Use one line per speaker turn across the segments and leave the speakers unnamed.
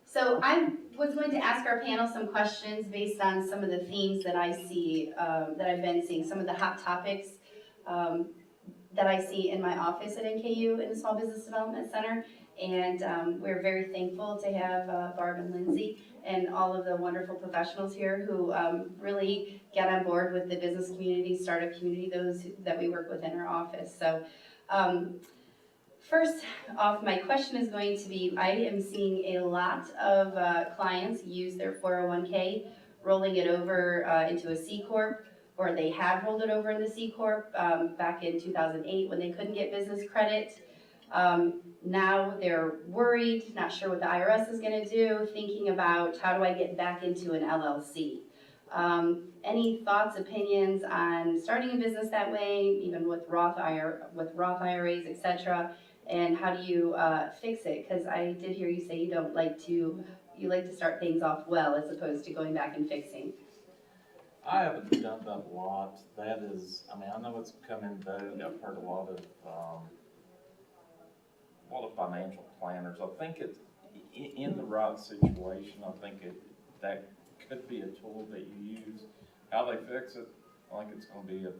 So I was going to ask our panel some questions based on some of the themes that I see, that I've been seeing, some of the hot topics that I see in my office at NKU in the Small Business Development Center. And we're very thankful to have Barb and Lindsay and all of the wonderful professionals here who really get on board with the business community, startup community, those that we work with in our office. So first off, my question is going to be, I am seeing a lot of clients use their 401k, rolling it over into a C Corp, or they have rolled it over in the C Corp back in 2008 when they couldn't get business credit. Now they're worried, not sure what the IRS is going to do, thinking about how do I get back into an LLC. Any thoughts, opinions on starting a business that way, even with Roth IRAs, etc., and how do you fix it? Because I did hear you say you like to start things off well as opposed to going back and fixing.
I haven't done that a lot. That is, I mean, I know it's come in vogue. I've heard a lot of financial planners. I think it's in the right situation. I think that could be a tool that you use. How they fix it, I think it's going to be a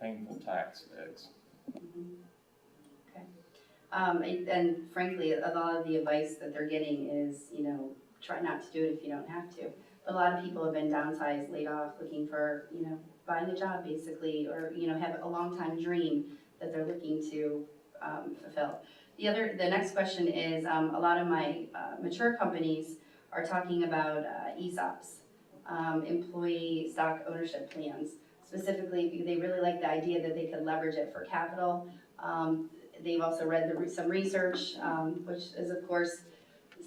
painful tax fix.
Okay. And frankly, a lot of the advice that they're getting is, try not to do it if you don't have to. But a lot of people have been downsized, laid off, looking for, buying a job basically, or, have a long time dream that they're looking to fulfill. The next question is, a lot of my mature companies are talking about ESOPs, employee stock ownership plans. Specifically, they really like the idea that they could leverage it for capital. They've also read some research, which is of course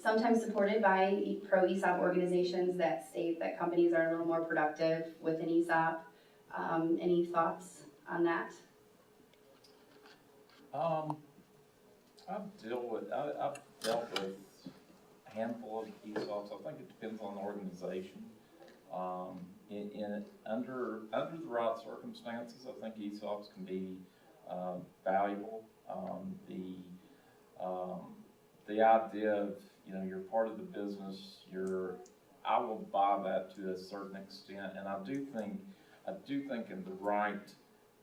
sometimes supported by pro-ESOP organizations that state that companies are a little more productive with an ESOP. Any thoughts on that?
I've dealt with a handful of ESOPs. I think it depends on the organization. Under the right circumstances, I think ESOPs can be valuable. The idea of, you're part of the business, I will buy that to a certain extent, and I do think in the right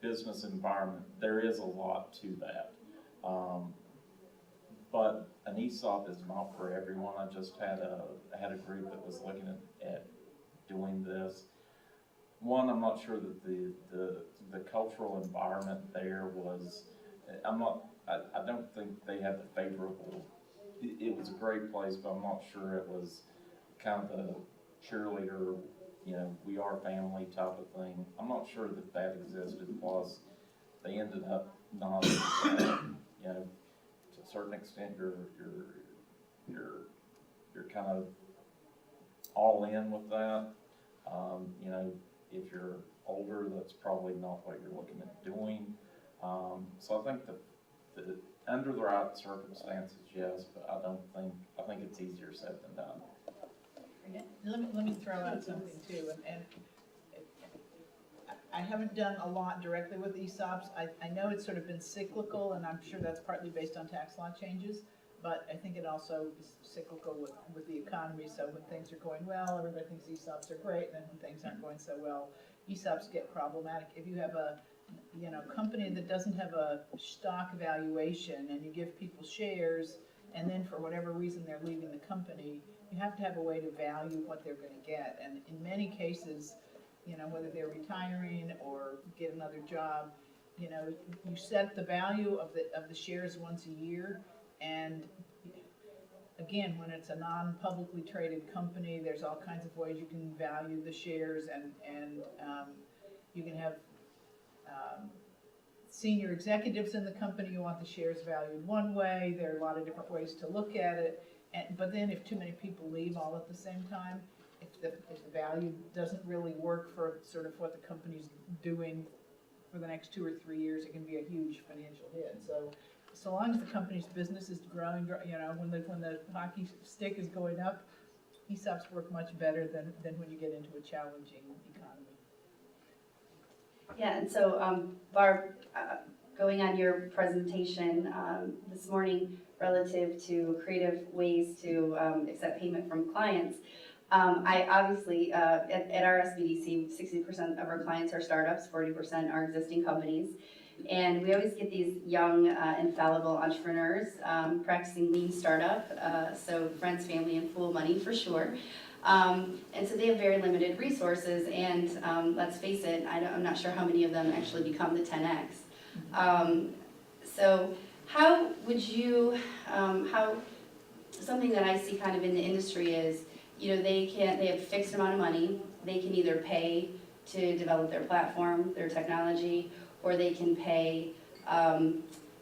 business environment there is a lot to that. But an ESOP is not for everyone. I just had a group that was looking at doing this. One, I'm not sure that the cultural environment there was. I don't think they had the favorable. It was a great place, but I'm not sure it was kind of a cheerleader, we are family type of thing. I'm not sure that existed. Plus, they ended up not, to a certain extent, you're kind of all in with that. If you're older, that's probably not what you're looking at doing. So I think that under the right circumstances, yes, but I think it's easier said than done.
Let me throw out something too, and I haven't done a lot directly with ESOPs. I know it's sort of been cyclical, and I'm sure that's partly based on tax law changes, but I think it also is cyclical with the economy. So when things are going well, everybody thinks ESOPs are great, and then when things aren't going so well, ESOPs get problematic. If you have a company that doesn't have a stock valuation and you give people shares, and then for whatever reason they're leaving the company, you have to have a way to value what they're going to get. And in many cases, whether they're retiring or get another job, you set the value of the shares once a year. And again, when it's a non-publicly traded company, there's all kinds of ways you can value the shares, and you can have senior executives in the company who want the shares valued one way. There are a lot of different ways to look at it. But then if too many people leave all at the same time, if the value doesn't really work for sort of what the company's doing for the next 2 or 3 years, it can be a huge financial hit. So long as the company's business is growing, when the hockey stick is going up, ESOPs work much better than when you get into a challenging economy.
Yeah, and so Barb, going on your presentation this morning, relative to creative ways to accept payment from clients. I obviously, at our SBDC, 60% of our clients are startups, 40% are existing companies. And we always get these young, infallible entrepreneurs practicing lean startup, so friends, family, and fool money for sure. And so they have very limited resources, and let's face it, I'm not sure how many of them actually become the 10X. So how would you, something that I see kind of in the industry is, they have a fixed amount of money. They can either pay to develop their platform, their technology, or they can pay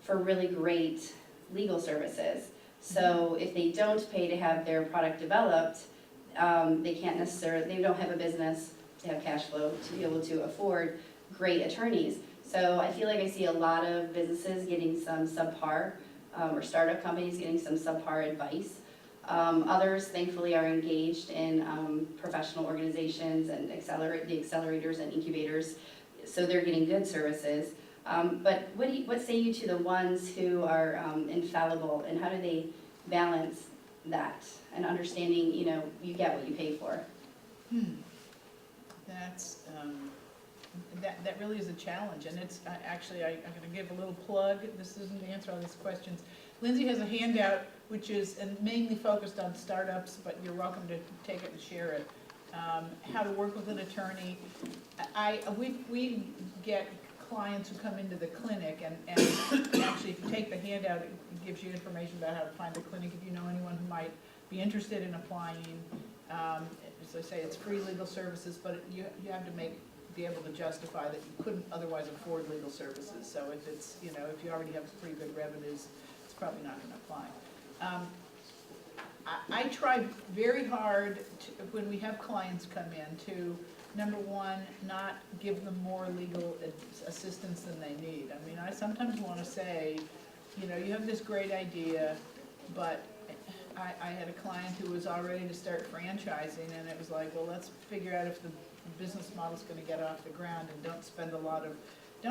for really great legal services. So if they don't pay to have their product developed, they can't necessarily, they don't have a business to have cash flow to be able to afford great attorneys. So I feel like I see a lot of businesses getting some subpar, or startup companies getting some subpar advice. Others, thankfully, are engaged in professional organizations and the accelerators and incubators, so they're getting good services. But what say you to the ones who are infallible, and how do they balance that and understanding, you get what you pay for?
That's, that really is a challenge, and it's, actually, I'm gonna give a little plug. This isn't the answer to all these questions. Lindsay has a handout which is mainly focused on startups, but you're welcome to take it and share it. How to work with an attorney. We get clients who come into the clinic, and actually if you take the handout, it gives you information about how to find the clinic if you know anyone who might be interested in applying. As I say, it's free legal services, but you have to be able to justify that you couldn't otherwise afford legal services. So if it's, if you already have pretty good revenues, it's probably not going to apply. I try very hard when we have clients come in to, number one, not give them more legal assistance than they need. I mean, I sometimes want to say, you have this great idea, but I had a client who was all ready to start franchising, and it was like, well, let's figure out if the business model's going to get off the ground, and don't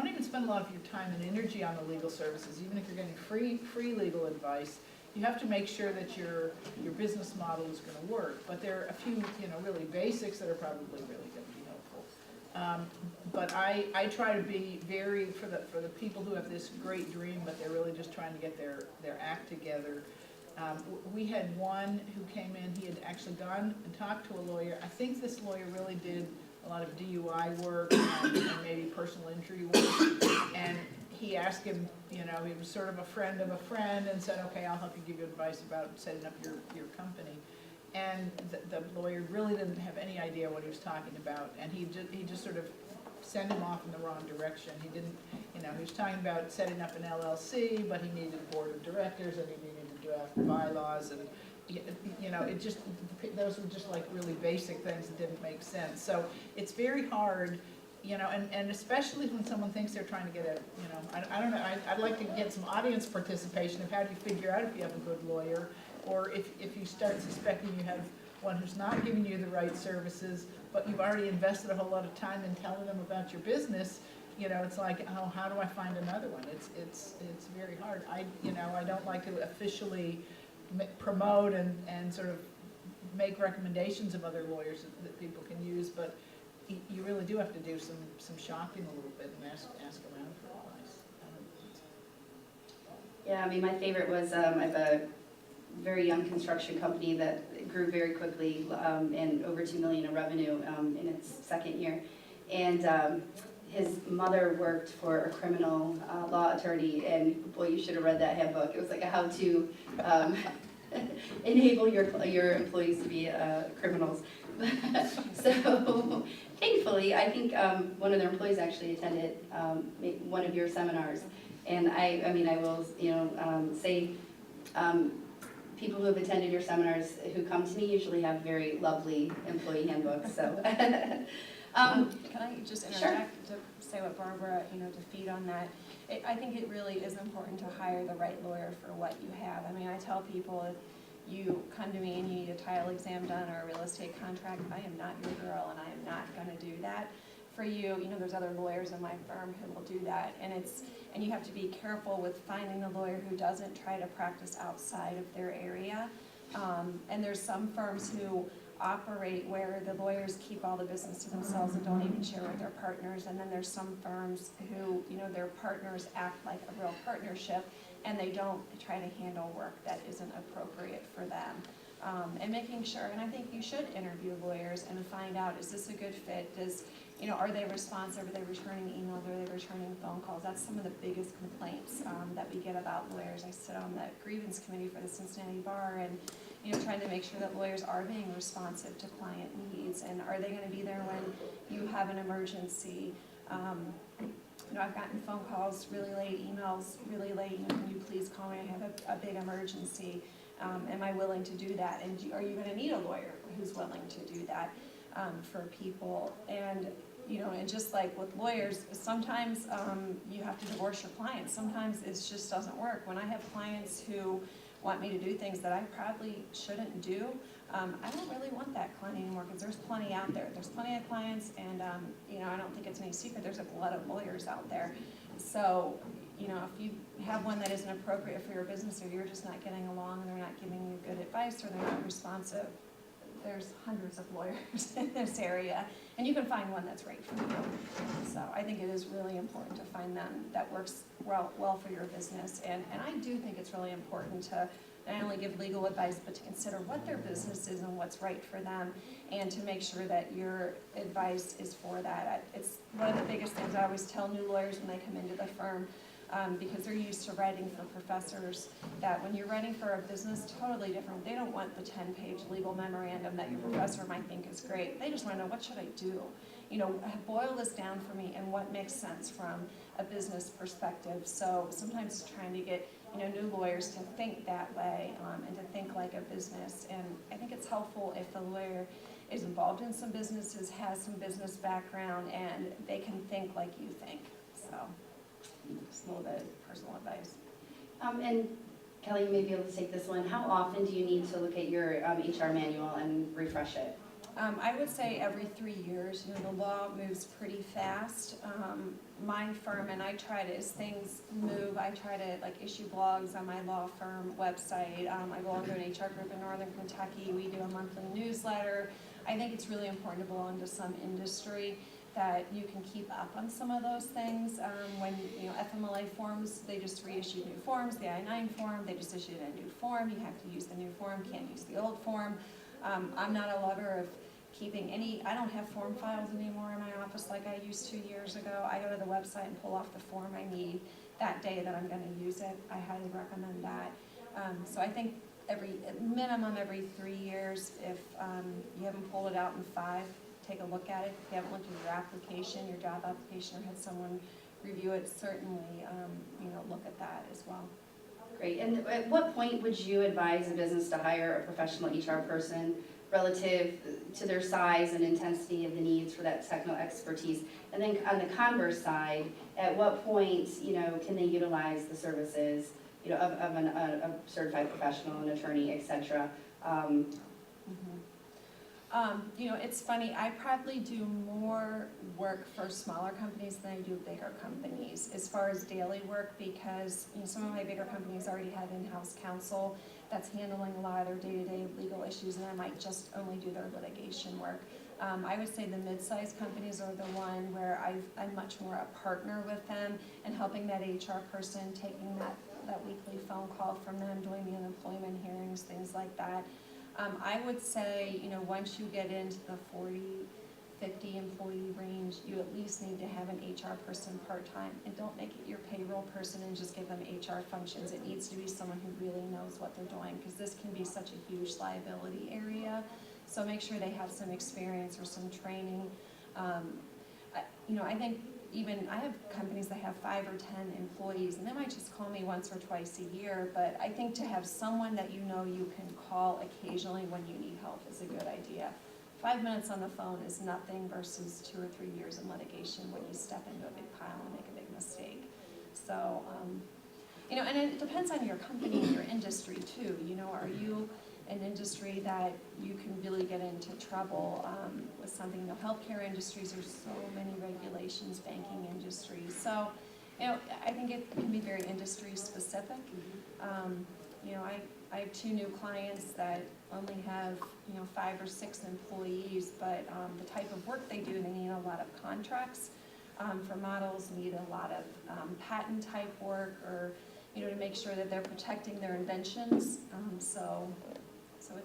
even spend a lot of your time and energy on the legal services. Even if you're getting free legal advice, you have to make sure that your business model is going to work. But there are a few, really basics that are probably really going to be helpful. But I try to be very, for the people who have this great dream, but they're really just trying to get their act together. We had one who came in, he had actually gone and talked to a lawyer. I think this lawyer really did a lot of DUI work and maybe personal injury work. And he asked him, he was sort of a friend of a friend, and said, okay, I'll help you give you advice about setting up your company. And the lawyer really didn't have any idea what he was talking about, and he just sort of sent him off in the wrong direction. He didn't, he was talking about setting up an LLC, but he needed a board of directors, and he needed to draft bylaws, and those were just like really basic things that didn't make sense. So it's very hard, and especially when someone thinks they're trying to get I don't know, I'd like to get some audience participation of how do you figure out if you have a good lawyer, or if you start suspecting you have one who's not giving you the right services, but you've already invested a whole lot of time in telling them about your business. It's like, oh, how do I find another one? It's very hard. I don't like to officially promote and sort of make recommendations of other lawyers that people can use, but you really do have to do some shopping a little bit and ask around for advice.
Yeah, I mean, my favorite was, I have a very young construction company that grew very quickly, and over $2 million in revenue in its second year. And his mother worked for a criminal law attorney, and boy, you should have read that handbook. It was like a how to enable your employees to be criminals. So thankfully, I think one of their employees actually attended one of your seminars. And I will say people who have attended your seminars who come to me usually have very lovely employee handbooks. So
can I just interject to say what Barbara, to feed on that? I think it really is important to hire the right lawyer for what you have. I mean, I tell people, if you come to me and you need a title exam done or a real estate contract, I am not your girl, and I am not going to do that for you, there's other lawyers in my firm who will do that, and you have to be careful with finding the lawyer who doesn't try to practice outside of their area. And there's some firms who operate where the lawyers keep all the business to themselves and don't even share with their partners, and then there's some firms who, their partners act like a real partnership, and they try to handle work that isn't appropriate for them. And making sure, and I think you should interview lawyers and find out, is this a good fit? Are they responsive? Are they returning emails? Are they returning phone calls? That's some of the biggest complaints that we get about lawyers. I sit on the grievance committee for the Cincinnati Bar, and trying to make sure that lawyers are being responsive to client needs, and are they going to be there when you have an emergency? I've gotten phone calls really late, emails really late. Can you please call me? I have a big emergency. Am I willing to do that? And are you going to need a lawyer who's willing to do that for people? And and just like with lawyers, sometimes you have to divorce your clients. Sometimes it just doesn't work. When I have clients who want me to do things that I probably shouldn't do, I don't really want that client anymore, because there's plenty out there. There's plenty of clients, and I don't think it's any secret there's a lot of lawyers out there. So if you have one that isn't appropriate for your business, or you're just not getting along, and they're not giving you good advice, or they're not responsive, there's hundreds of lawyers in this area, and you can find one that's right for you. So I think it is really important to find them that works well for your business. And I do think it's really important to not only give legal advice, but to consider what their business is and what's right for them, and to make sure that your advice is for that. It's one of the biggest things I always tell new lawyers when they come into the firm, because they're used to writing for professors, that when you're writing for a business, totally different. They don't want the 10-page legal memorandum that your professor might think is great. They just want to know, what should I do? Boil this down for me and what makes sense from a business perspective. So sometimes trying to get new lawyers to think that way, and to think like a business. And I think it's helpful if the lawyer is involved in some businesses, has some business background, and they can think like you think. So just a little bit of personal advice.
And Kelly, you may be able to take this one. How often do you need to look at your HR manual and refresh it?
I would say every 3 years. The law moves pretty fast. My firm, and I try to, as things move, I try to issue blogs on my law firm website. I belong to an HR group in Northern Kentucky. We do a monthly newsletter. I think it's really important to belong to some industry that you can keep up on some of those things. When FMLA forms, they just reissued new forms. The I-9 form, they just issued a new form. You have to use the new form, can't use the old form. I'm not a lover of keeping I don't have form files anymore in my office like I used 2 years ago. I go to the website and pull off the form I need that day that I'm going to use it. I highly recommend that. So I think minimum every 3 years. If you haven't pulled it out in 5, take a look at it. If you haven't looked at your application, your job application, or had someone review it, certainly look at that as well.
Great. And at what point would you advise a business to hire a professional HR person relative to their size and intensity of the needs for that technical expertise? And then on the converse side, at what point can they utilize the services of a certified professional, an attorney, etc.?
It's funny, I probably do more work for smaller companies than I do bigger companies as far as daily work, because some of my bigger companies already have in-house counsel that's handling a lot of their day-to-day legal issues, and I might just only do their litigation work. I would say the mid-sized companies are the one where I'm much more a partner with them and helping that HR person, taking that weekly phone call from them, doing the unemployment hearings, things like that. I would say, once you get into the 40, 50 employee range, you at least need to have an HR person part-time. And don't make it your payroll person and just give them HR functions. It needs to be someone who really knows what they're doing, because this can be such a huge liability area. So make sure they have some experience or some training. I think I have companies that have 5 or 10 employees, and they might just call me once or twice a year, but I think to have someone that you can call occasionally when you need help is a good idea. 5 minutes on the phone is nothing versus 2 or 3 years in litigation when you step into a big pile and make a big mistake. So, and it depends on your company and your industry too. Are you an industry that you can really get into trouble with something. You know, healthcare industries, there's so many regulations, banking industries. So, you know, I think it can be very industry specific. You know, I have 2 new clients that only have, you know, 5 or 6 employees, but the type of work they do, they need a lot of contracts for models, need a lot of patent type work, or, you know, to make sure that they're protecting their inventions. So it,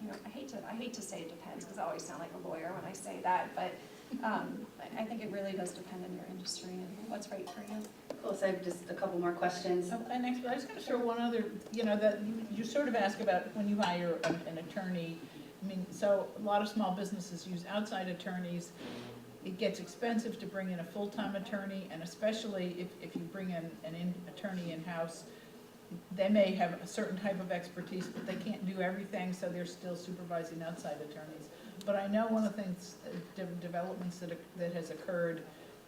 you know, I hate to say it depends, because I always sound like a lawyer when I say that, but I think it really does depend on your industry and what's right for you.
Cool, so I have just a couple more questions.
And actually, I was gonna throw one other, you know, that you sort of ask about when you hire an attorney. I mean, so a lot of small businesses use outside attorneys. It gets expensive to bring in a full-time attorney, and especially if you bring in an attorney in-house, they may have a certain type of expertise, but they can't do everything, so they're still supervising outside attorneys. But I know one of the things, developments that has occurred,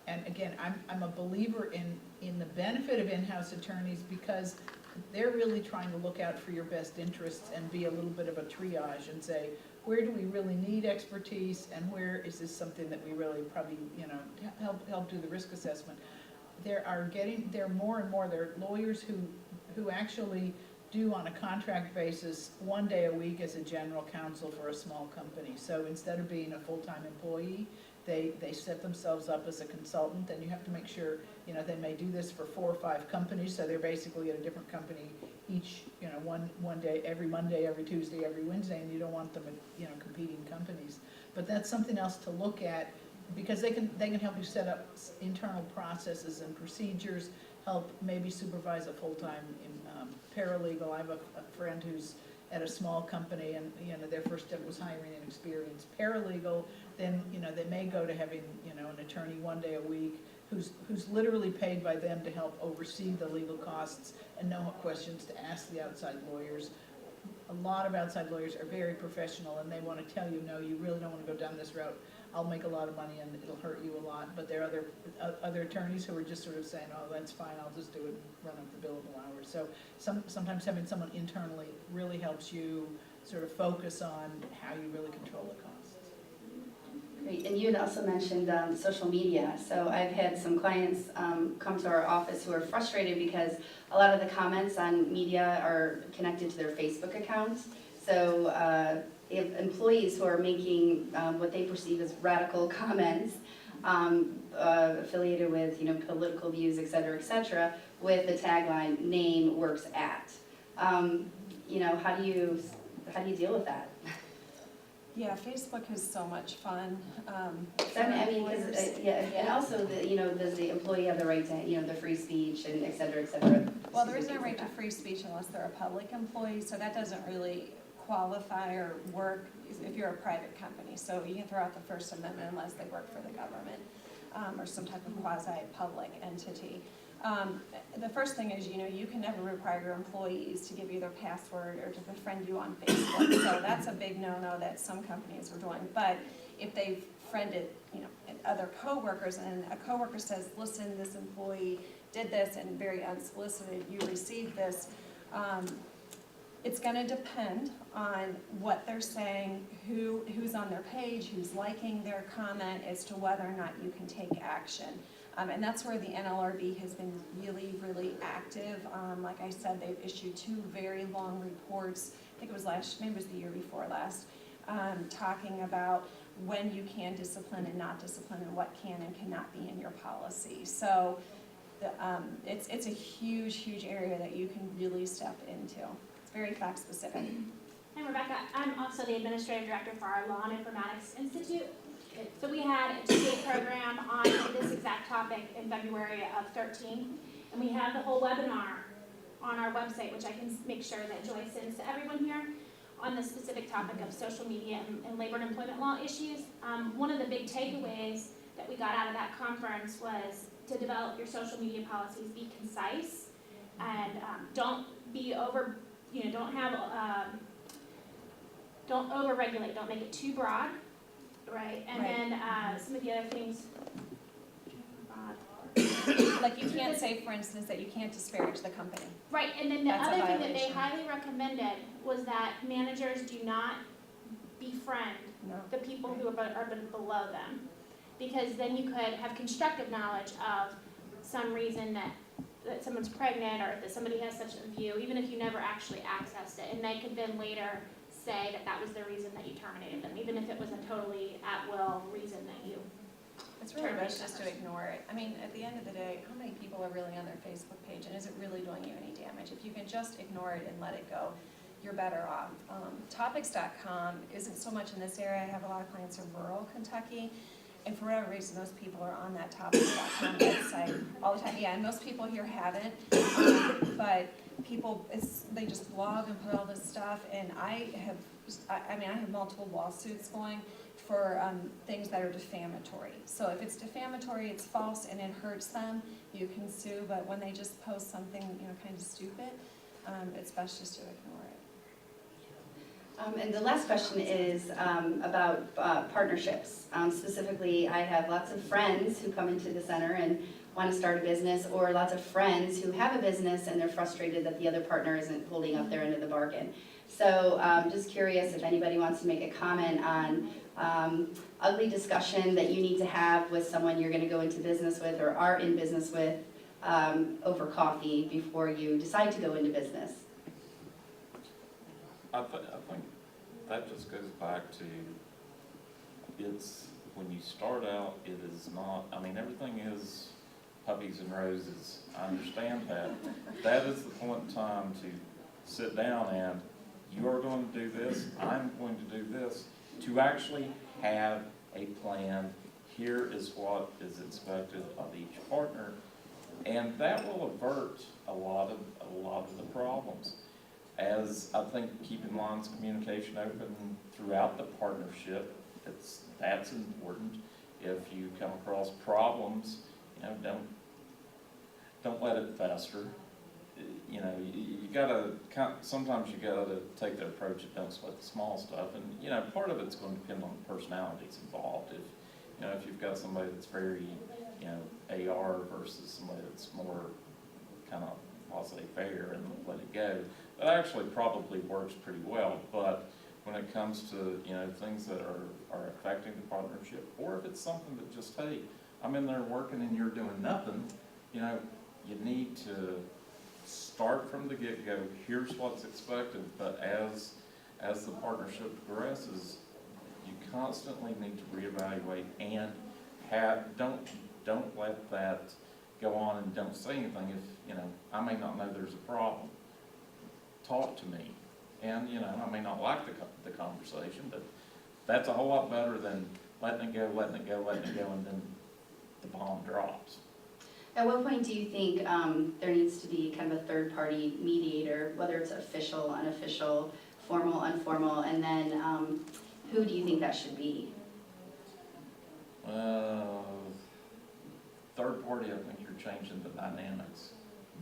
and again, I'm a believer in the benefit of in-house attorneys, because they're really trying to look out for your best interests and be a little bit of a triage and say, where do we really need expertise, and where is this something that we really probably, you know, help do the risk assessment. There are more and more, there are lawyers who actually do on a contract basis 1 day a week as a general counsel for a small company. So instead of being a full-time employee, they set themselves up as a consultant, and you have to make sure, you know, they may do this for 4 or 5 companies, so they're basically at a different company each, you know, one day, every Monday, every Tuesday, every Wednesday, and you don't want them at, you know, competing companies. But that's something else to look at, because they can help you set up internal processes and procedures, help maybe supervise a full-time paralegal. I have a friend who's at a small company, and, you know, their first step was hiring an experienced paralegal. Then, you know, they may go to having, you know, an attorney 1 day a week who's literally paid by them to help oversee the legal costs and know what questions to ask the outside lawyers. A lot of outside lawyers are very professional, and they want to tell you, no, you really don't want to go down this route. I'll make a lot of money and it'll hurt you a lot. But there are other attorneys who are just sort of saying, oh, that's fine, I'll just do it and run up the billable hours. So sometimes having someone internally really helps you sort of focus on how you really control the costs.
Great, and you had also mentioned social media. So I've had some clients come to our office who are frustrated because a lot of the comments on media are connected to their Facebook account. So if employees who are making what they perceive as radical comments affiliated with, you know, political views, et cetera, with the tagline "name works at," you know, how do you deal with that?
Yeah, Facebook is so much fun.
I mean, because, and also, you know, does the employee have the right to, you know, the free speech and et cetera, et cetera?
Well, there is no right to free speech unless they're a public employee, so that doesn't really qualify or work if you're a private company. So you can throw out the First Amendment unless they work for the government or some type of quasi-public entity. The first thing is, you know, you can never require your employees to give you their password or to befriend you on Facebook. So that's a big no-no that some companies are doing. But if they've friended, you know, other coworkers, and a coworker says, listen, this employee did this and very unsolicited, you received this, it's going to depend on what they're saying, who's on their page, who's liking their comment, as to whether or not you can take action. And that's where the NLRB has been really, really active. Like I said, they've issued 2 very long reports. I think it was maybe it was the year before last, talking about when you can discipline and not discipline, and what can and cannot be in your policy. So it's a huge, huge area that you can really step into. It's very fact specific.
I'm Rebecca. I'm also the Administrative Director for our Law and Informatics Institute. So we had a 2-day program on this exact topic in February of 13, and we have the whole webinar on our website, which I can make sure that Joy sends to everyone here, on the specific topic of social media and labor and employment law issues. One of the big takeaways that we got out of that conference was to develop your social media policies, be concise, and don't be over, you know, don't over-regulate, don't make it too broad. Right, and then some of the other things,
Like you can't say, for instance, that you can't disparage the company.
Right, and then the
That's a
other thing that they
violation.
highly recommended was that managers do not befriend
No.
the people who are below them. Because then you could have constructive knowledge of some reason that someone's pregnant or that somebody has such a view, even if you never actually accessed it. And they could then later say that that was the reason that you terminated them, even if it was a totally at-will reason that you.
It's really best just to ignore it. I mean, at the end of the day, how many people are really on their Facebook page, and is it really doing you any damage? If you can just ignore it and let it go, you're better off. Topics.com isn't so much in this area. I have a lot of clients in rural Kentucky, and for whatever reason, those people are on that Topics.com website all the time. Yeah, and most people here haven't, but people, they just blog and put all this stuff, and I have multiple lawsuits going for things that are defamatory. So if it's defamatory, it's false, and it hurts them, you can sue, but when they just post something, kind of stupid, it's best just to ignore it.
And the last question is about partnerships. Specifically, I have lots of friends who come into the center and want to start a business, or lots of friends who have a business and they're frustrated that the other partner isn't holding up their end of the bargain. So just curious if anybody wants to make a comment on ugly discussion that you need to have with someone you're going to go into business with or are in business with over coffee before you decide to go into business.
I think that just goes back to, it's, when you start out, it is not, I mean, everything is puppies and roses. I understand that. That is the point in time to sit down and, you are going to do this, I'm going to do this, to actually have a plan. Here is what is expected of each partner, and that will avert a lot of the problems. As I think keeping lines of communication open throughout the partnership, that's important. If you come across problems, don't let it fester. You gotta sometimes you gotta take the approach of don't sweat the small stuff, and part of it's going to depend on the personalities involved. If you've got somebody that's very AR versus somebody that's more kind of laissez-faire and let it go, that actually probably works pretty well. But when it comes to things that are affecting the partnership, or if it's something that just, hey, I'm in there working and you're doing nothing, you need to start from the get-go. Here's what's expected, but as the partnership progresses, you constantly need to reevaluate and don't let that go on and don't say anything. If I may not know there's a problem, talk to me, and I may not like the conversation, but that's a whole lot better than letting it go, and then the bomb drops.
At what point do you think there needs to be kind of a third-party mediator, whether it's official, unofficial, formal, informal, and then who do you think that should be?
Third party, I think you're changing the dynamics.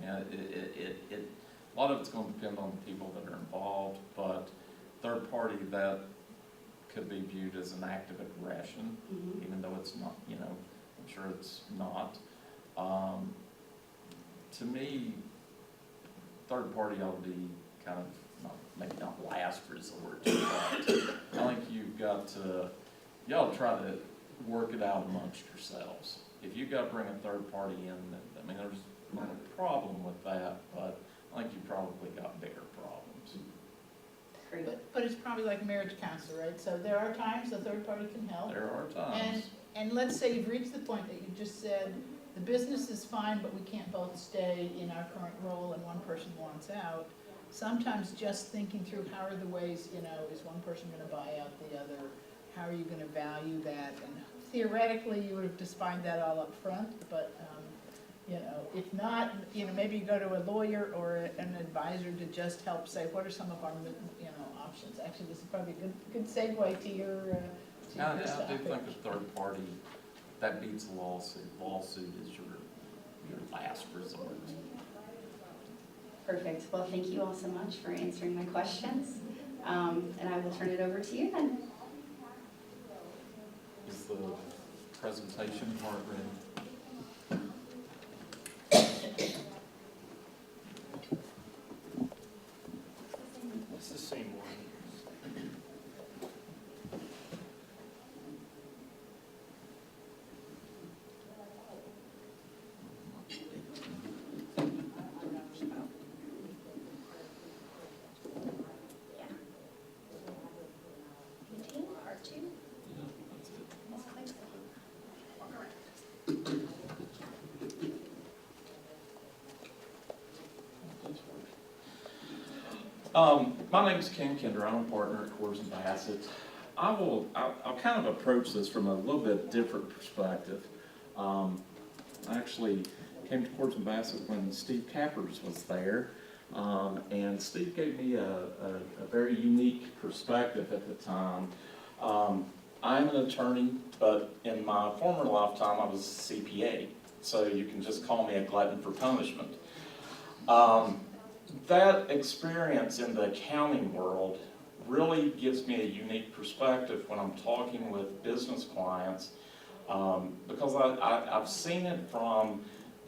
A lot of it's going to depend on the people that are involved, but third party, that could be viewed as an act of aggression, even though it's not, I'm sure it's not. To me, third party ought to be kind of, maybe not last resort, but I think you've got to, y'all try to work it out amongst yourselves. If you've got to bring a third party in, there's not a problem with that, but I think you probably got bigger problems.
Great.
But it's probably like marriage counselor, right? So there are times the third party can help.
There are times.
And let's say you've reached the point that you just said, the business is fine, but we can't both stay in our current role and one person wants out. Sometimes just thinking through how are the ways, is one person going to buy out the other? How are you going to value that? And theoretically, you would have defined that all up front, but if not, maybe you go to a lawyer or an advisor to just help say, what are some of our, options? Actually, this is probably a good segue to your
I do
topic.
think a third party, that beats a lawsuit. Lawsuit is your last resort.
Perfect. Well, thank you all so much for answering my questions. And I will turn it over to you then.
Is the presentation part ready?
part 2?
Yeah, that's it.
Yes, I think so.
My name's Ken Kinder. I'm a partner at Coors and Bassett. I'll kind of approach this from a little bit different perspective. I actually came to Coors and Bassett when Steve Cappers was there, and Steve gave me a very unique perspective at the time. I'm an attorney, but in my former lifetime I was a CPA, so you can just call me a glutton for punishment. That experience in the accounting world really gives me a unique perspective when I'm talking with business clients, because I've seen it from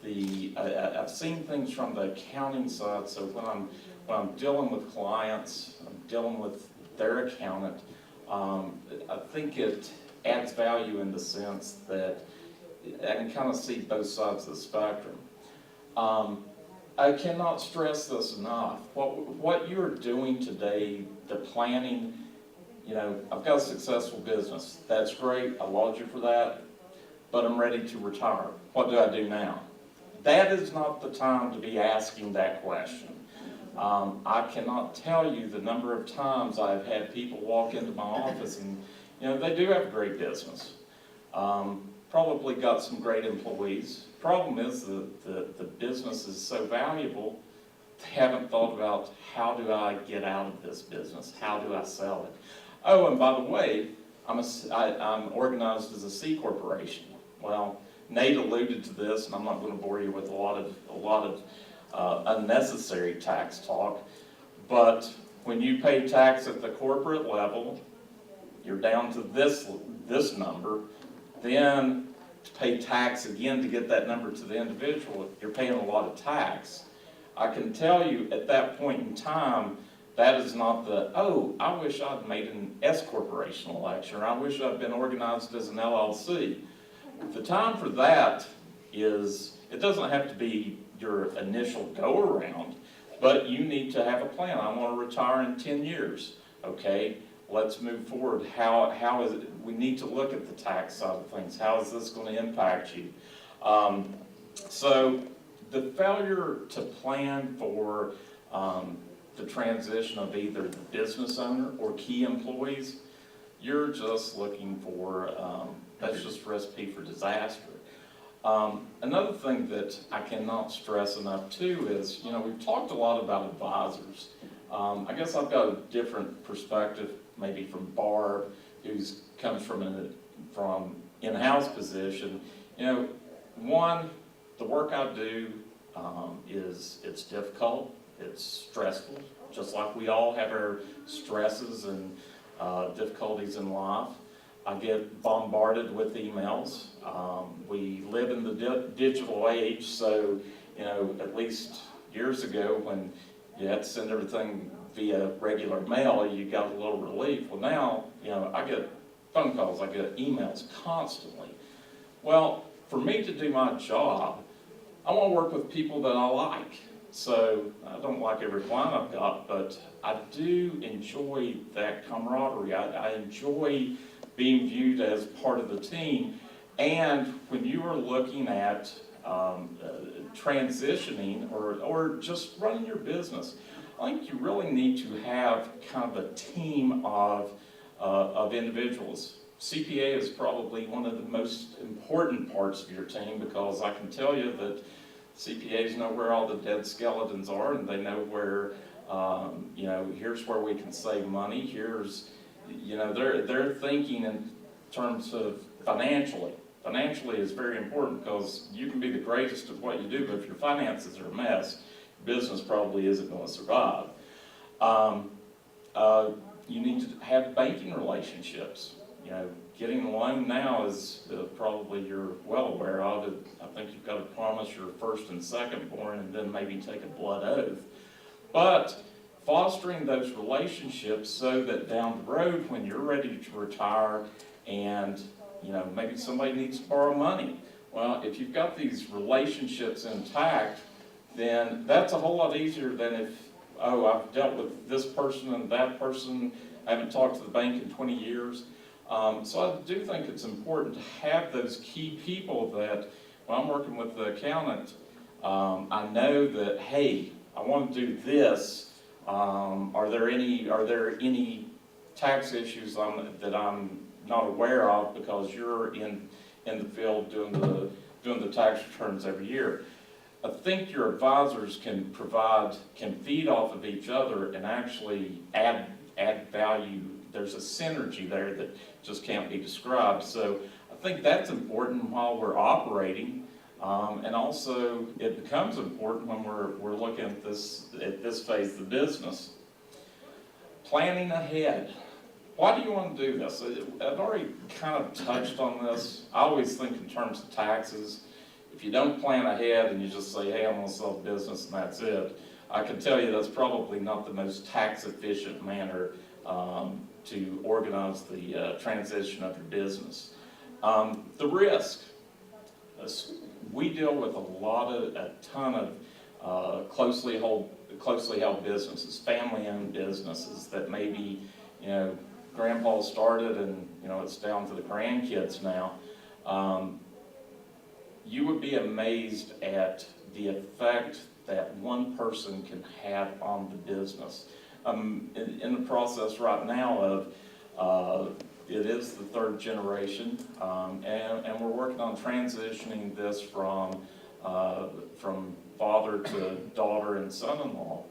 I've seen things from the accounting side. So when I'm dealing with clients, I'm dealing with their accountant, I think it adds value in the sense that I can kind of see both sides of the spectrum. I cannot stress this enough. What you're doing today, the planning, I've got a successful business. That's great. I laud you for that. But I'm ready to retire. What do I do now? That is not the time to be asking that question. I cannot tell you the number of times I've had people walk into my office and, they do have a great business. Probably got some great employees. Problem is the business is so valuable, they haven't thought about how do I get out of this business? How do I sell it? Oh, and by the way, I'm organized as a C corporation. Well, Nate alluded to this, and I'm not going to bore you with a lot of unnecessary tax talk. But when you pay tax at the corporate level, you're down to this number. Then to pay tax again to get that number to the individual, you're paying a lot of tax. I can tell you at that point in time, that is not I wish I'd made an S corporation election, or I wish I'd been organized as an LLC. The time for that is, it doesn't have to be your initial go around, but you need to have a plan. I want to retire in 10 years. Okay, let's move forward. How is it? We need to look at the tax side of things. How is this going to impact you? So the failure to plan for the transition of either the business owner or key employees, you're just looking for, that's just a recipe for disaster. Another thing that I cannot stress enough too is, we've talked a lot about advisors. I guess I've got a different perspective maybe from Barb, who comes from in-house position. One, the work I do it's difficult, it's stressful, just like we all have our stresses and difficulties in life. I get bombarded with emails. We live in the digital age, so at least years ago when you had to send everything via regular mail, you got a little relief. Well now, I get phone calls, I get emails constantly. Well, for me to do my job, I want to work with people that I like. So I don't like every client I've got, but I do enjoy that camaraderie. I enjoy being viewed as part of the team. And when you are looking at transitioning or just running your business, I think you really need to have kind of a team of individuals. CPA is probably one of the most important parts of your team, because I can tell you that CPAs know where all the dead skeletons are, and they know where, here's where we can save money. Here's, they're thinking in terms of financially. Financially is very important, because you can be the greatest at what you do, but if your finances are a mess, business probably isn't going to survive. You need to have banking relationships. Getting a loan now is probably you're well aware of it. I think you've got to promise your first and second born, and then maybe take a blood oath. But fostering those relationships so that down the road, when you're ready to retire and maybe somebody needs to borrow money, well, if you've got these relationships intact, then that's a whole lot easier than if, I've dealt with this person and that person, I haven't talked to the bank in 20 years. So I do think it's important to have those key people that, when I'm working with the accountant, I know that, hey, I want to do this. Are there any tax issues that I'm not aware of because you're in the field doing the tax returns every year? I think your advisors can feed off of each other and actually add value. There's a synergy there that just can't be described. So I think that's important while we're operating, and also it becomes important when we're looking at this phase of the business. Planning ahead. Why do you want to do this? I've already kind of touched on this. I always think in terms of taxes. If you don't plan ahead and you just say, hey, I'm going to sell the business and that's it, I can tell you that's probably not the most tax efficient manner to organize the transition of your business. The risk. We deal with a ton of closely held businesses, family-owned businesses that maybe, grandpa started and, it's down to the grandkids now. You would be amazed at the effect that one person can have on the business. In the process right now of, it is the third generation, and we're working on transitioning this from father to daughter and son-in-law.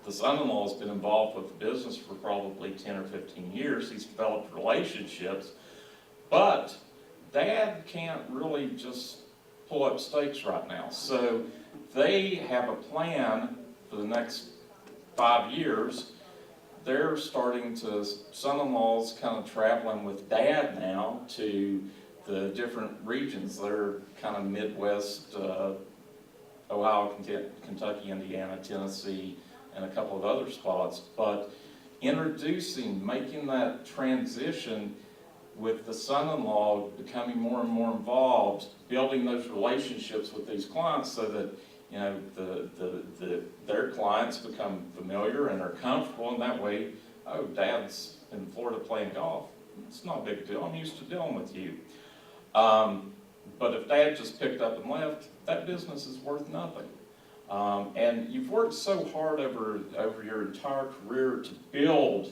The son-in-law has been involved with the business for probably 10 or 15 years. He's developed relationships, but Dad can't really just pull up stakes right now. So they have a plan for the next 5 years. They're starting to, son-in-law's kind of traveling with Dad now to the different regions. They're kind of Midwest, Ohio, Kentucky, Indiana, Tennessee, and a couple of other spots. But making that transition with the son-in-law becoming more and more involved, building those relationships with these clients so that their clients become familiar and are comfortable, and that way, oh, Dad's in Florida playing golf. It's not a big deal. I'm used to dealing with you. But if Dad just picked up and left, that business is worth nothing. And you've worked so hard over your entire career to build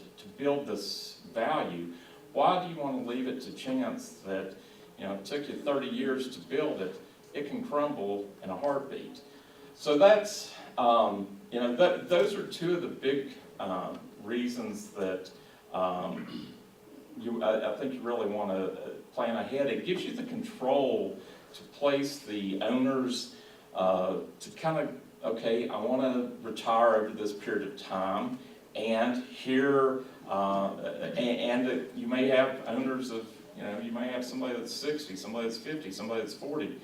this value. Why do you want to leave it to chance that, it took you 30 years to build it? It can crumble in a heartbeat. So that's, those are two of the big reasons that I think you really want to plan ahead. It gives you the control to place the owners to kind of, okay, I want to retire over this period of time, and here, and you may have owners of, you may have somebody that's 60, somebody that's 50, somebody that's 40.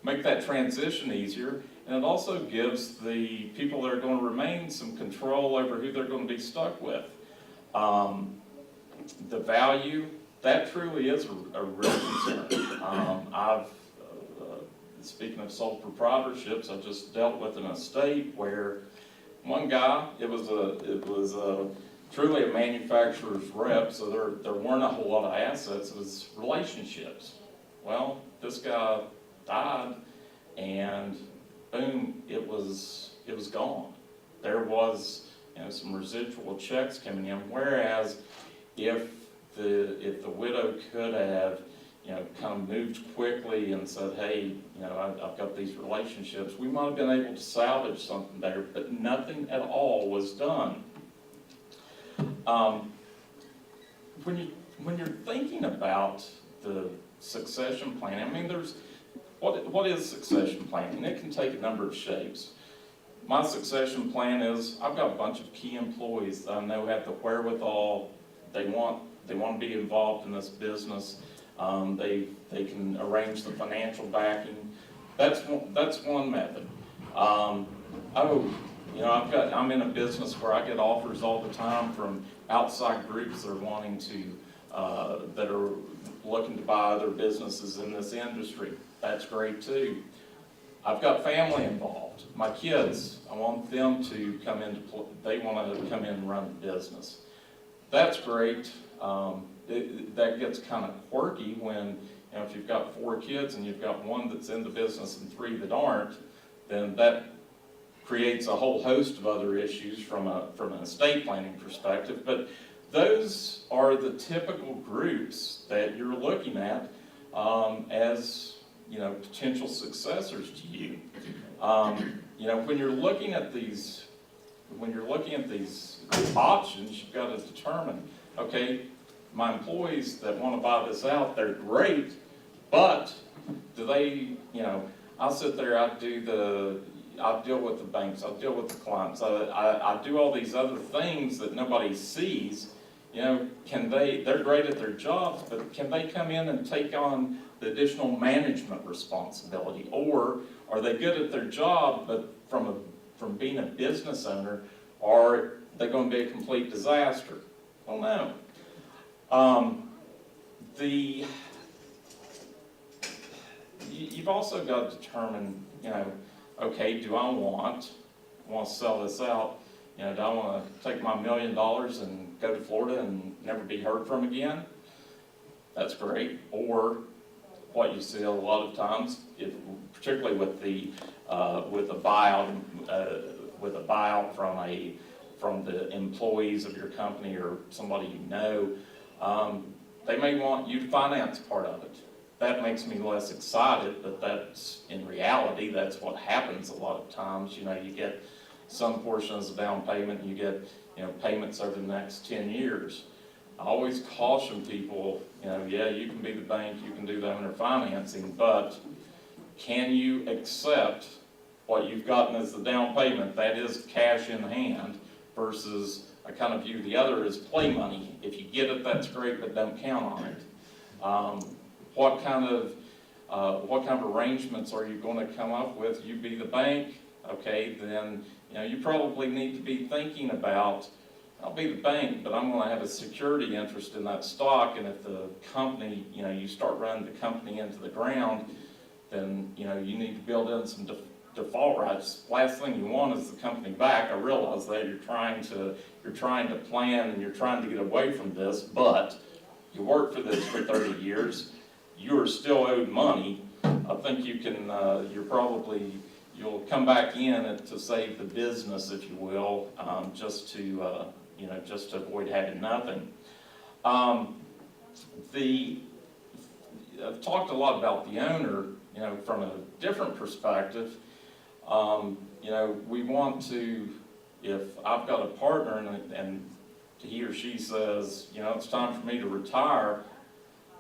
Make that transition easier, and it also gives the people that are going to remain some control over who they're going to be stuck with. The value, that truly is a real concern. Speaking of sole proprietorships, I just dealt with an estate where one guy, it was truly a manufacturer's rep, so there weren't a whole lot of assets. It was relationships. Well, this guy died, and boom, it was gone. There was some residual checks coming in. Whereas if the widow could have kind of moved quickly and said, hey, I've got these relationships, we might have been able to salvage something there, but nothing at all was done. When you're thinking about the succession planning, I mean, what is succession planning? It can take a number of shapes. My succession plan is, I've got a bunch of key employees that I know have the wherewithal. They want to be involved in this business. They can arrange the financial backing. That's one method. I'm in a business where I get offers all the time from outside groups that are wanting to, that are looking to buy other businesses in this industry. That's great too. I've got family involved. My kids, I want them to come into play. They want to come in and run the business. That's great. that gets kind of quirky when, you know, if you've got 4 kids and you've got 1 that's in the business and 3 that aren't, then that creates a whole host of other issues from an estate planning perspective. But those are the typical groups that you're looking at as, you know, potential successors to you. You know, when you're looking at these options, you've got to determine, okay, my employees that want to buy this out, they're great, but do they, you know, I'll sit there, I'll deal with the banks, I'll deal with the clients, I do all these other things that nobody sees. You know, they're great at their jobs, but can they come in and take on the additional management responsibility? Or are they good at their job, but from being a business owner, are they going to be a complete disaster? Well, no. You've also got to determine, you know, okay, do I want to sell this out? You know, do I want to take my $1 million and go to Florida and never be heard from again? That's great. Or what you see a lot of times, particularly with a buyout from the employees of your company or somebody you know, they may want you to finance part of it. That makes me less excited, but that's, in reality, that's what happens a lot of times. You know, you get some portion as a down payment, and you get, you know, payments over the next 10 years. I always caution people, you know, yeah, you can be the bank, you can do the owner financing, but can you accept what you've gotten as the down payment, that is cash in hand, versus I kind of view the other as play money. If you get it, that's great, but don't count on it. What kind of arrangements are you going to come up with? You be the bank, okay, then, you know, you probably need to be thinking about, I'll be the bank, but I'm going to have a security interest in that stock, and if the company, you know, you start running the company into the ground, then, you know, you need to build in some default rights. Last thing you want is the company back. I realize that you're trying to plan and you're trying to get away from this, but you worked for this for 30 years. You're still owed money. I think you can, you'll come back in to save the business, if you will, just to avoid having nothing. I've talked a lot about the owner, you know, from a different perspective. You know, we want to, if I've got a partner and he or she says, you know, it's time for me to retire,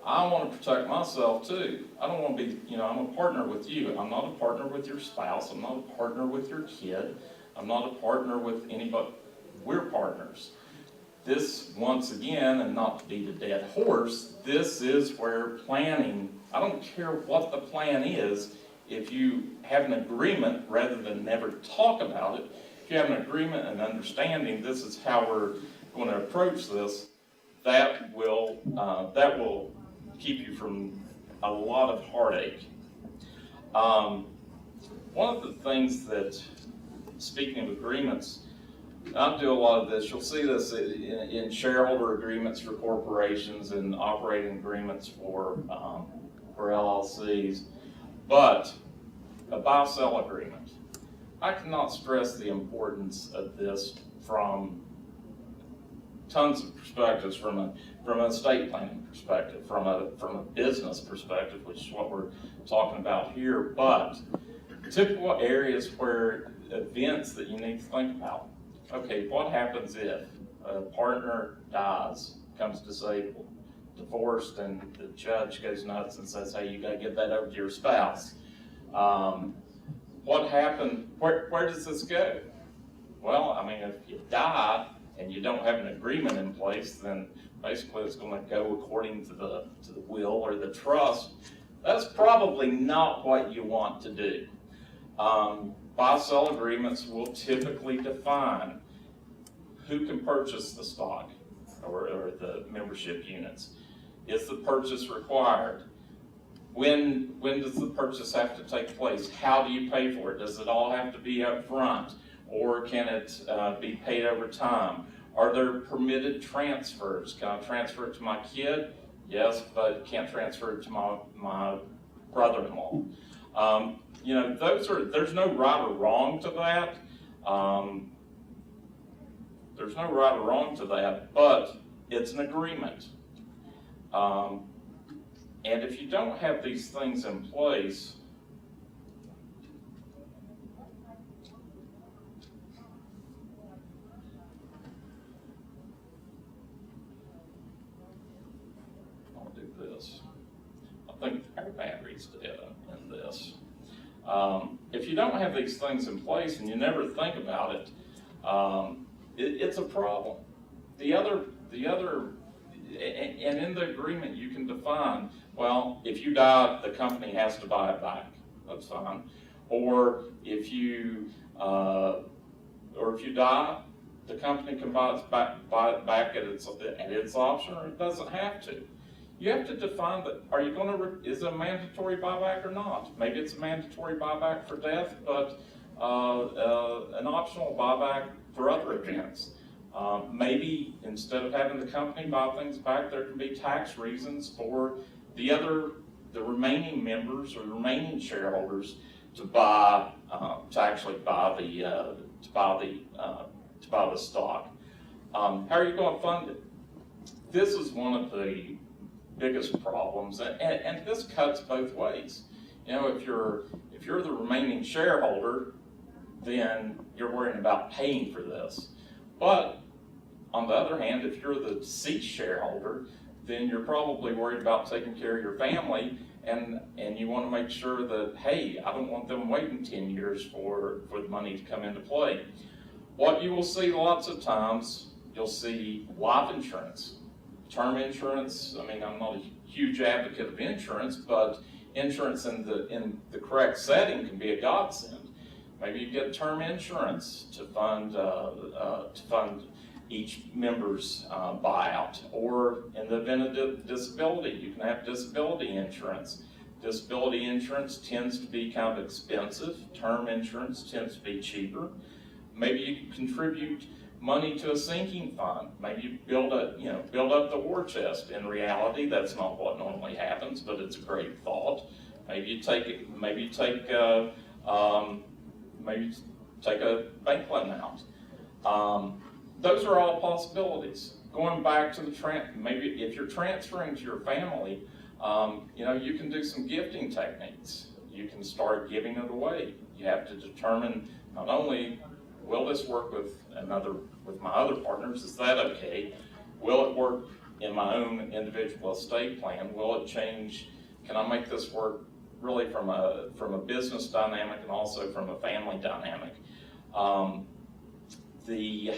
I want to protect myself too. I don't want to be, you know, I'm a partner with you. I'm not a partner with your spouse. I'm not a partner with your kid. I'm not a partner with anybody. We're partners. This, once again, and not to beat a dead horse, this is where planning, I don't care what the plan is, if you have an agreement, rather than never talk about it, if you have an agreement and understanding this is how we're going to approach this, that will keep you from a lot of heartache. One of the things that, speaking of agreements, I do a lot of this. You'll see this in shareholder agreements for corporations and operating agreements for LLCs. But a buy-sell agreement, I cannot stress the importance of this from tons of perspectives, from an estate planning perspective, from a business perspective, which is what we're talking about here. But typical areas where events that you need to think about. Okay, what happens if a partner dies, becomes disabled, divorced, and the judge goes nuts and says, hey, you got to give that over to your spouse? What happened? Where does this go? Well, I mean, if you die and you don't have an agreement in place, then basically it's going to go according to the will or the trust. That's probably not what you want to do. Buy-sell agreements will typically define who can purchase the stock or the membership units. Is the purchase required? When does the purchase have to take place? How do you pay for it? Does it all have to be up front? Or can it be paid over time? Are there permitted transfers? Can I transfer it to my kid? Yes, but can't transfer it to my brother-in-law. You know, there's no right or wrong to that. There's no right or wrong to that, but it's an agreement. And if you don't have these things in place, I'll do this. I think our battery's dead in this. If you don't have these things in place and you never think about it, it's a problem. And in the agreement you can define, well, if you die, the company has to buy it back. That's fine. Or if you die, the company can buy it back at its option, or it doesn't have to. You have to define that. Are you going to? Is it a mandatory buyback or not? Maybe it's a mandatory buyback for death, but an optional buyback for other events. Maybe instead of having the company buy things back, there can be tax reasons for the remaining members or the remaining shareholders to actually buy the stock. How are you going to fund it? This is one of the biggest problems, and this cuts both ways. You know, if you're the remaining shareholder, then you're worrying about paying for this. But on the other hand, if you're the deceased shareholder, then you're probably worried about taking care of your family, and you want to make sure that, hey, I don't want them waiting 10 years for the money to come into play. What you will see lots of times, you'll see life insurance, term insurance. I mean, I'm not a huge advocate of insurance, but insurance in the correct setting can be a godsend. Maybe you get term insurance to fund each member's buyout, or in the event of disability, you can have disability insurance. Disability insurance tends to be kind of expensive. Term insurance tends to be cheaper. Maybe you contribute money to a sinking fund. Maybe you build up the war chest. In reality, that's not what normally happens, but it's a great thought. Maybe you take a bank loan out. Those are all possibilities. Going back to maybe if you're transferring to your family, you can do some gifting techniques. You can start giving it away. You have to determine not only will this work with my other partners, is that okay? Will it work in my own individual estate plan? Will it change? Can I make this work really from a business dynamic and also from a family dynamic? The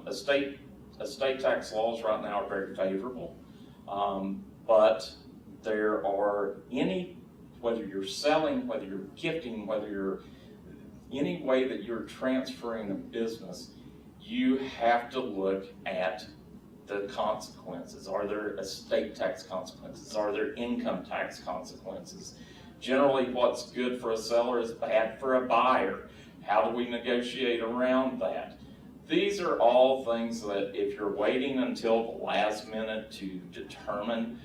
estate tax laws right now are very favorable, but there are whether you're selling, whether you're gifting, whether you're any way that you're transferring a business, you have to look at the consequences. Are there estate tax consequences? Are there income tax consequences? Generally, what's good for a seller is bad for a buyer. How do we negotiate around that? These are all things that if you're waiting until the last minute to determine,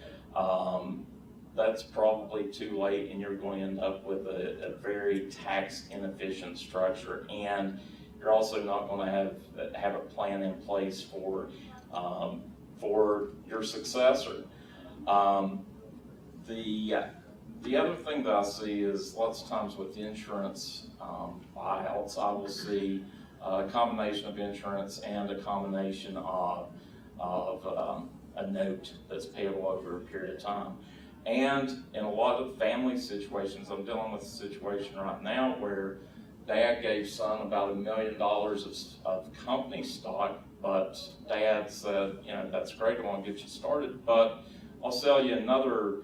that's probably too late, and you're going to end up with a very tax inefficient structure, and you're also not going to have a plan in place for your successor. The other thing that I see is lots of times with insurance buyouts, I will see a combination of insurance and a combination of a note that's payable over a period of time. And in a lot of family situations, I'm dealing with a situation right now where dad gave son about $1 million of company stock, but dad said, that's great, I want to get you started, but I'll sell you another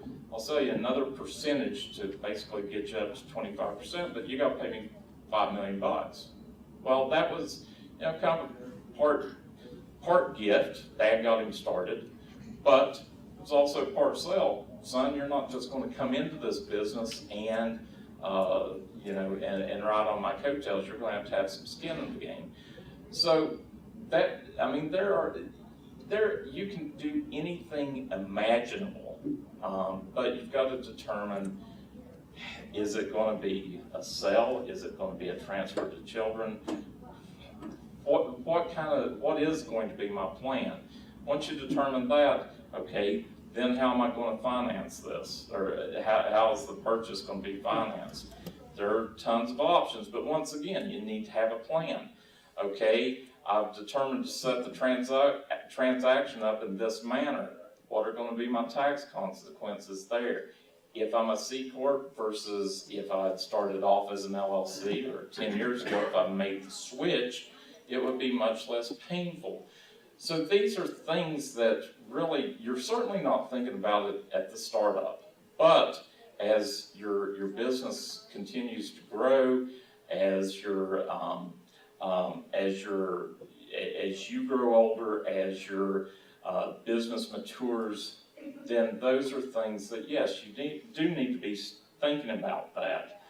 percentage to basically get you up to 25%, but you got to pay me $5 million. Well, that was kind of part gift. Dad got him started, but it was also part sale. Son, you're not just going to come into this business and ride on my coattails. You're going to have some skin in the game. So that I mean, you can do anything imaginable, but you've got to determine, is it going to be a sale? Is it going to be a transfer to children? What is going to be my plan? Once you determine that, okay, then how am I going to finance this? Or how is the purchase going to be financed? There are tons of options, but once again, you need to have a plan. Okay, I've determined to set the transaction up in this manner. What are going to be my tax consequences there? If I'm a C Corp versus if I had started off as an LLC, or 10 years ago if I made the switch, it would be much less painful. So these are things that really, you're certainly not thinking about it at the startup, but as your business continues to grow, as you grow older, as your business matures, then those are things that, yes, you do need to be thinking about that.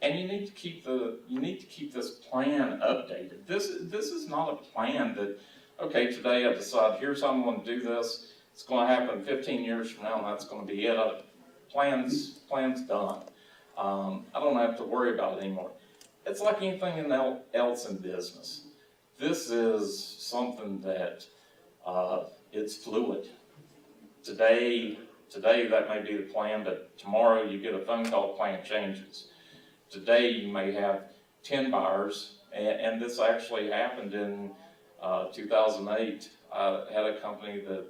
And you need to keep this plan updated. This is not a plan that, okay, today I decide here's how I'm going to do this. It's going to happen 15 years from now, and that's going to be it. Plan's done. I don't have to worry about it anymore. It's like anything else in business. This is something that it's fluid. Today that may be the plan, but tomorrow you get a phone call, plan changes. Today you may have 10 buyers, and this actually happened in 2008. I had a company that,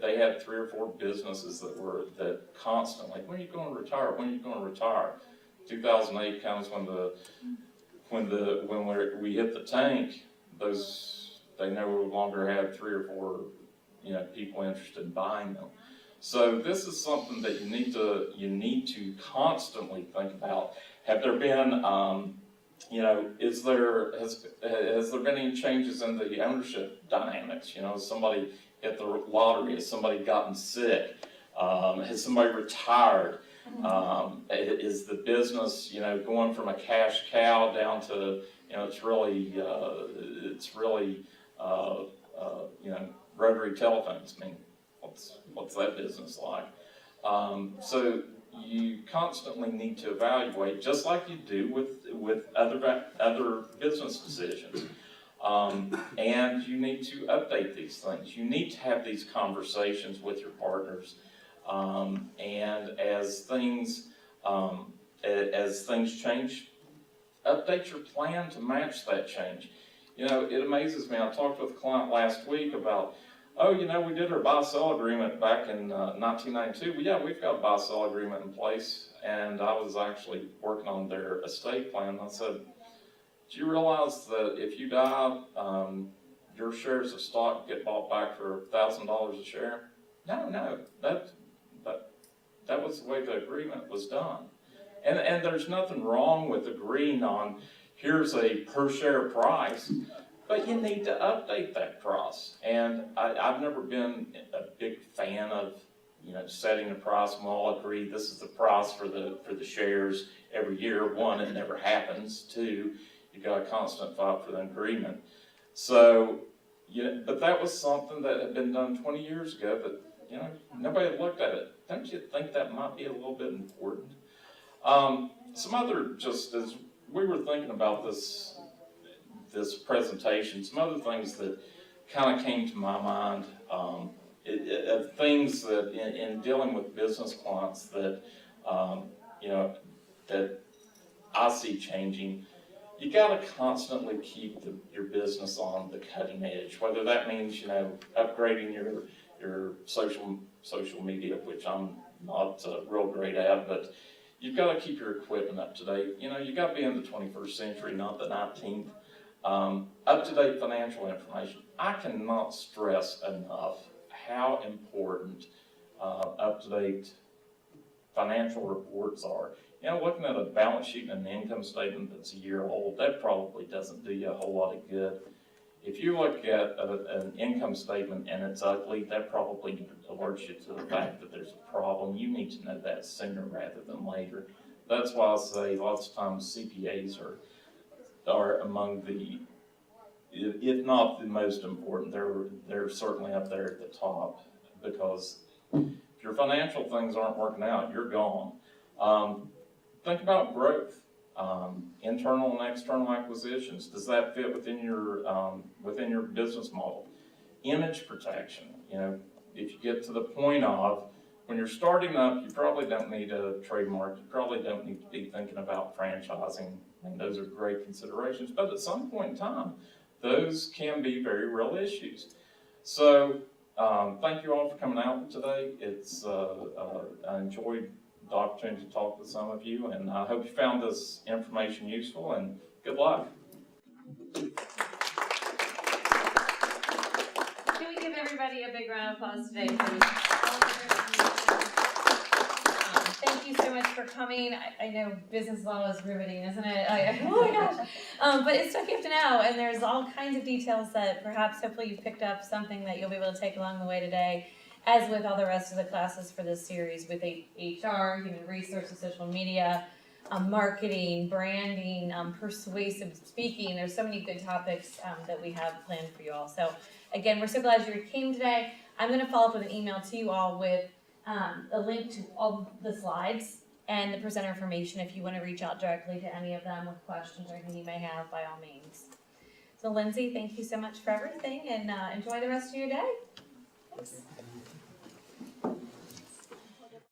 they had 3 or 4 businesses that constantly, when are you going to retire? When are you going to retire? 2008 comes when we hit the tank. They no longer had 3 or 4 people interested in buying them. So this is something that you need to constantly think about. Have there been has there been any changes in the ownership dynamics? Has somebody hit the lottery? Has somebody gotten sick? Has somebody retired? Is the business going from a cash cow down to it's really rotary telephones? I mean, what's that business like? So you constantly need to evaluate, just like you do with other business decisions. And you need to update these things. You need to have these conversations with your partners. And as things change, update your plan to match that change. It amazes me. I talked with a client last week about, we did our buy-sell agreement back in 1992. Well, yeah, we've got a buy-sell agreement in place, and I was actually working on their estate plan. I said, do you realize that if you die, your shares of stock get bought back for $1,000 a share? No, that was the way the agreement was done. And there's nothing wrong with agreeing on, here's a per share price, but you need to update that price. And I've never been a big fan of, setting a price and we'll all agree this is the price for the shares every year. 1, it never happens. 2, you got a constant fight for the agreement. So, but that was something that had been done 20 years ago, but nobody had looked at it. Don't you think that might be a little bit important? Some other, just as we were thinking about this presentation, some other things that kind of came to my mind, things that in dealing with business clients that, that I see changing. You got to constantly keep your business on the cutting edge, whether that means, upgrading your social media, which I'm not real great at, but you've got to keep your equipment up to date. You got to be in the 21st century, not the 19th. Up-to-date financial information. I cannot stress enough how important up-to-date financial reports are. Looking at a balance sheet and an income statement that's a year old, that probably doesn't do you a whole lot of good. If you look at an income statement and it's ugly, that probably alerts you to the fact that there's a problem. You need to know that sooner rather than later. That's why I say lots of times CPAs are among the if not the most important, they're certainly up there at the top, because if your financial things aren't working out, you're gone. Think about growth, internal and external acquisitions. Does that fit within your business model? Image protection. You know, if you get to the point of when you're starting up, you probably don't need a trademark. You probably don't need to be thinking about franchising. And those are great considerations. But at some point in time, those can be very real issues. So thank you all for coming out today. I enjoyed the opportunity to talk with some of you, and I hope you found this information useful, and good luck.
Can we give everybody a big round of applause today, please? Thank you so much for coming. I know business law is riveting, isn't it? Oh my gosh. But it's stuff you have to know, and there's all kinds of details that perhaps hopefully you've picked up something that you'll be able to take along the way today, as with all the rest of the classes for this series with HR, human resources, social media, marketing, branding, persuasive speaking. There's so many good topics that we have planned for you all. So again, we're so glad you came today. I'm going to follow up with an email to you all with a link to all the slides and the presenter information if you want to reach out directly to any of them with questions or anything you may have, by all means. So Lindsay, thank you so much for everything, and enjoy the rest of your day. Thanks.